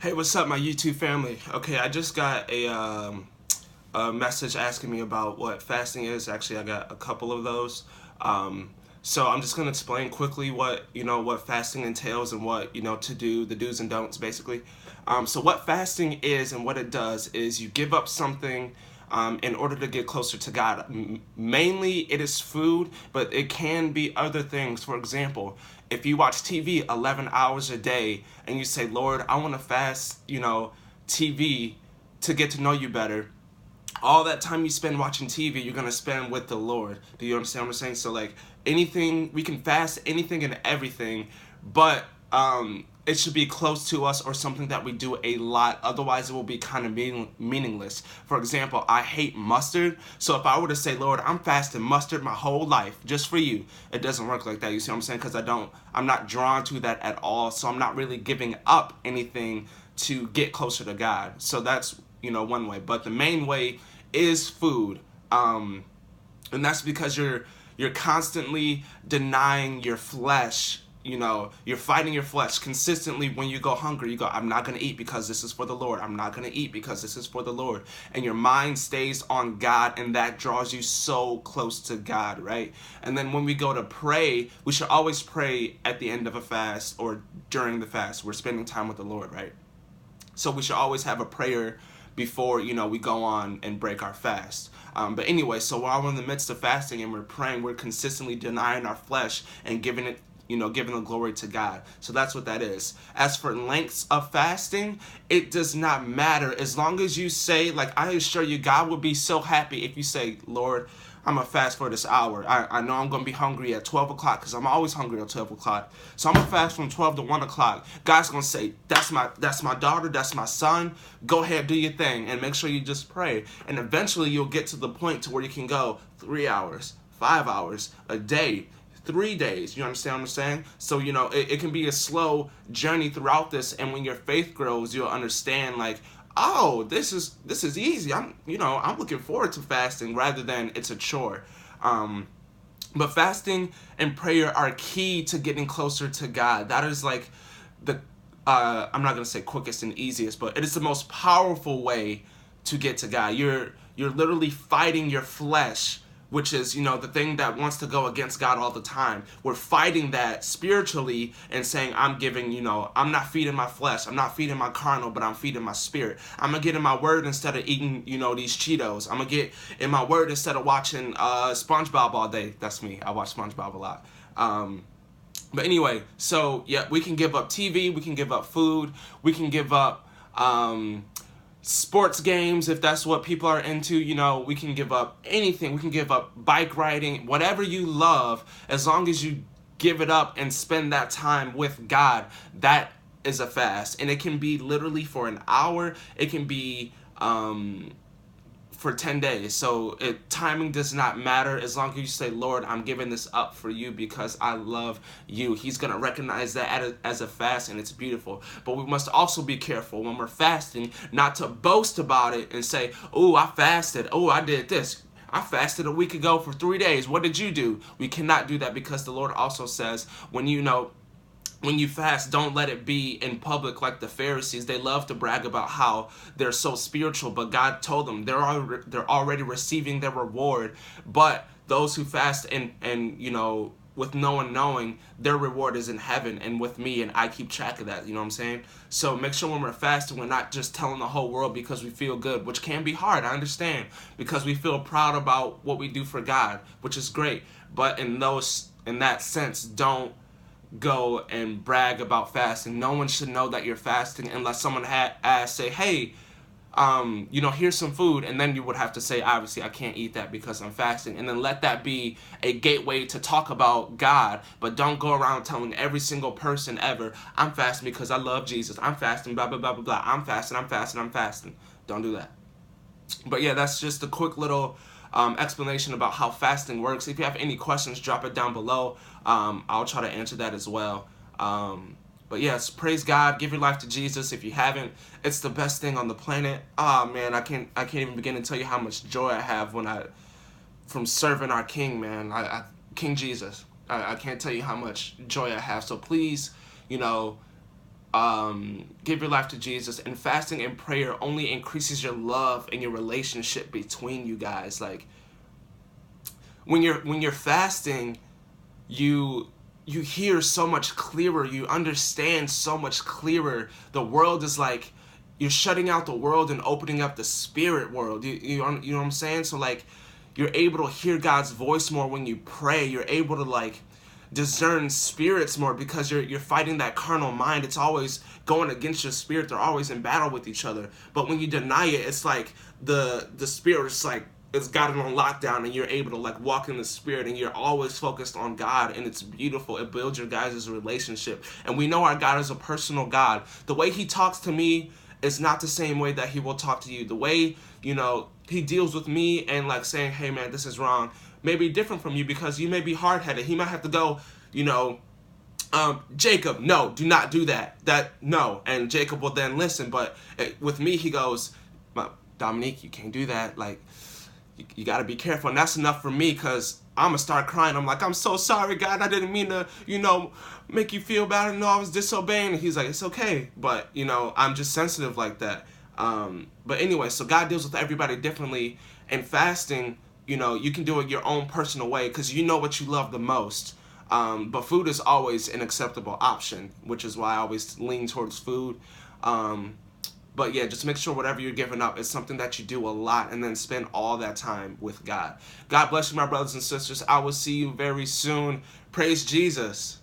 Hey, what's up, my YouTube family? Okay, I just got a message asking me about what fasting is. Actually, I got a couple of those. So I'm just gonna explain quickly what fasting entails and what to do, the do's and don'ts, basically. So what fasting is and what it does is you give up something in order to get closer to God. Mainly, it is food, but it can be other things. For example, if you watch TV 11 hours a day and you say, Lord, I want to fast, TV to get to know you better, all that time you spend watching TV, you're gonna spend with the Lord. Do you understand what I'm saying? So like anything, we can fast anything and everything, but it should be close to us or something that we do a lot. Otherwise, it will be kind of meaningless. For example, I hate mustard. So if I were to say, Lord, I'm fasting mustard my whole life just for you, it doesn't work like that. You see what I'm saying? Because I'm not drawn to that at all. So I'm not really giving up anything to get closer to God. So that's one way. But the main way is food. And that's because you're constantly denying your flesh. You're fighting your flesh consistently. When you go hungry, you go, I'm not going to eat because this is for the Lord. I'm not going to eat because this is for the Lord. And your mind stays on God, and that draws you so close to God, right? And then when we go to pray, we should always pray at the end of a fast or during the fast. We're spending time with the Lord, right? So we should always have a prayer before we go on and break our fast. But anyway, so while we're in the midst of fasting and we're praying, we're consistently denying our flesh and giving it, giving the glory to God. So that's what that is. As for lengths of fasting, it does not matter as long as you say, like, I assure you, God will be so happy if you say, Lord, I'm going to fast for this hour. I know I'm going to be hungry at 12 o'clock because I'm always hungry at 12 o'clock. So I'm going to fast from 12 to 1 o'clock. God's going to say, that's my daughter, that's my son. Go ahead, do your thing, and make sure you just pray. And eventually you'll get to the point to where you can go 3 hours, 5 hours, a day, 3 days. You understand what I'm saying? So, it can be a slow journey throughout this. And when your faith grows, you'll understand, like, oh, this is easy. I'm looking forward to fasting rather than it's a chore. But fasting and prayer are key to getting closer to God. That is like the I'm not gonna say quickest and easiest, but it is the most powerful way to get to God. You're literally fighting your flesh, which is, the thing that wants to go against God all the time. We're fighting that spiritually and saying, I'm not feeding my flesh. I'm not feeding my carnal, but I'm feeding my spirit. I'm going to get in my word instead of eating, these Cheetos. I'm going to get in my word instead of watching SpongeBob all day. That's me. I watch SpongeBob a lot. But anyway, so yeah, we can give up TV. We can give up food. We can give up sports games if that's what people are into. We can give up anything. We can give up bike riding, whatever you love, as long as you give it up and spend that time with God. That is a fast, and it can be literally for an hour. It can be for 10 days. So timing does not matter as long as you say, Lord, I'm giving this up for you because I love you. He's going to recognize that as a fast, and it's beautiful. But we must also be careful when we're fasting not to boast about it and say, oh, I fasted. Oh, I did this. I fasted a week ago for 3 days. What did you do? We cannot do that because the Lord also says when you fast, don't let it be in public like the Pharisees. They love to brag about how they're so spiritual, but God told them they're already receiving their reward. But those who fast and with no one knowing, their reward is in heaven and with me, and I keep track of that. You know what I'm saying? So make sure when we're fasting, we're not just telling the whole world because we feel good, which can be hard, I understand, because we feel proud about what we do for God, which is great. But in that sense, don't go and brag about fasting. No one should know that you're fasting unless someone say, hey, here's some food, and then you would have to say, obviously, I can't eat that because I'm fasting, and then let that be a gateway to talk about God. But don't go around telling every single person ever, I'm fasting because I love Jesus. I'm fasting, blah, blah, blah, blah, blah. I'm fasting, I'm fasting, I'm fasting. Don't do that. But yeah, that's just a quick little explanation about how fasting works. If you have any questions, drop it down below. I'll try to answer that as well. But yes, praise God. Give your life to Jesus. If you haven't, it's the best thing on the planet. Oh man, I can't even begin to tell you how much joy I have from serving our King, man. King Jesus. I can't tell you how much joy I have. So please, give your life to Jesus. And fasting and prayer only increases your love and your relationship between you guys. Like, when you're fasting, you hear so much clearer, you understand so much clearer. The world is like, you're shutting out the world and opening up the spirit world. You know what I'm saying? So like, you're able to hear God's voice more when you pray. You're able to like discern spirits more, because you're fighting that carnal mind. It's always going against your spirit. They're always in battle with each other. But when you deny it, it's like the spirit is like, it's got it on lockdown, and you're able to like walk in the spirit, and you're always focused on God, and it's beautiful. It builds your guys' relationship. And we know our God is a personal God. The way he talks to me is not the same way that he will talk to you. The way, he deals with me and like saying, hey man, this is wrong, may be different from you, because you may be hard-headed. He might have to go, Jacob, no, do not do that. No. And Jacob will then listen. But with me, he goes, Dominique, you can't do that. Like, you got to be careful. And that's enough for me, because I'm going to start crying. I'm like, I'm so sorry, God. I didn't mean to, make you feel bad. No, I was disobeying. And he's like, it's okay. But, I'm just sensitive like that. But anyway, so God deals with everybody differently. And fasting, you can do it your own personal way, because you know what you love the most. But food is always an acceptable option, which is why I always lean towards food. But yeah, just make sure whatever you're giving up is something that you do a lot, and then spend all that time with God. God bless you, my brothers and sisters. I will see you very soon. Praise Jesus.